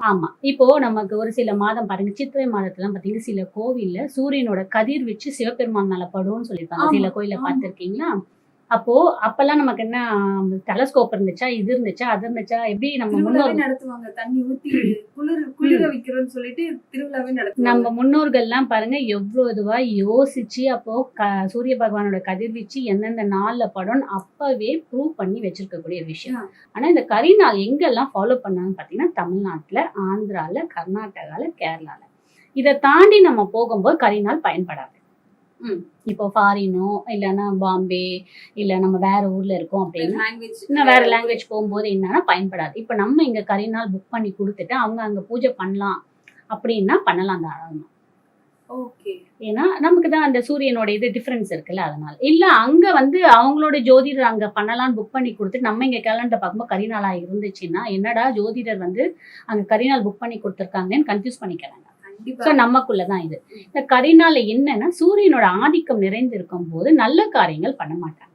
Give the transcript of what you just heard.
ஆமா. இப்போ நமக்கு ஒரு சில மாதம் பாருங்க, சித்திரை மாதத்துல பாத்தீங்கன்னா சில கோவில்ல சூரியனோட கதிர்வீச்சு சிவபெருமான் மேல படும்னு சொல்லியிருக்காங்க. சில கோயில பாத்திருக்கீங்களா? அப்போ அப்பெல்லாம் நமக்கு என்ன டெலஸ்கோப் இருந்துச்சா, இது இருந்துச்சா, அது இருந்துச்சா, எப்படி நம்ம முன்னோர்கள் நடத்துவாங்க, தண்ணி ஊத்தி குளிர வைக்கிறோம்னு சொல்லிட்டு திருவிழாவே நடத்துவாங்க. நம்ம முன்னோர்கள்லாம் பாருங்க எவ்வளவு இதுவா யோசிச்சு அப்போ சூரிய பகவானோட கதிர்வீச்சு எந்தெந்த நாள்ல படும் அப்பவே ப்ரூவ் பண்ணி வச்சிருக்கக்கூடிய விஷயம். ஆனா இந்த கரிநாள் எங்கெல்லாம் ஃபாலோ பண்ணாங்கன்னு பாத்தீங்கன்னா தமிழ்நாட்டுல, ஆந்திரால, கர்நாடகால, கேரளால. இதை தாண்டி நம்ம போகும்போது கரிநாள் பயன்படாது. இப்போ ஃபாரினோ இல்லைன்னா பாம்பே இல்ல நம்ம வேற ஊர்ல இருக்கோம் அப்படின்னா வேற லாங்குவேஜ் போகும்போது என்னன்னா பயன்படாது. இப்ப நம்ம இங்க கரிநாள் புக் பண்ணி கொடுத்துட்டு அவங்க அங்க பூஜை பண்ணலாம் அப்படின்னா பண்ணலாம் தாராளமா. ஏன்னா நமக்கு தான் அந்த சூரியனோட இது டிஃபரன்ஸ் இருக்குல்ல, அதனால. இல்ல அங்க அவங்களோட ஜோதிடர் அங்க பண்ணலாம்னு புக் பண்ணி கொடுத்துட்டு நம்ம இங்க கேலண்டர் பார்க்கும்போது கரிநாளா இருந்துச்சுன்னா என்னடா ஜோதிடர் அங்க கரிநாள் புக் பண்ணி கொடுத்துருக்காங்கன்னு கன்ஃபியூஸ் பண்ணிக்கிறாங்க. நமக்குள்ளதான் இது. இந்த கரிநாள் என்னன்னா சூரியனோட ஆதிக்கம் நிறைந்து இருக்கும் போது நல்ல காரியங்கள் பண்ண மாட்டாங்க.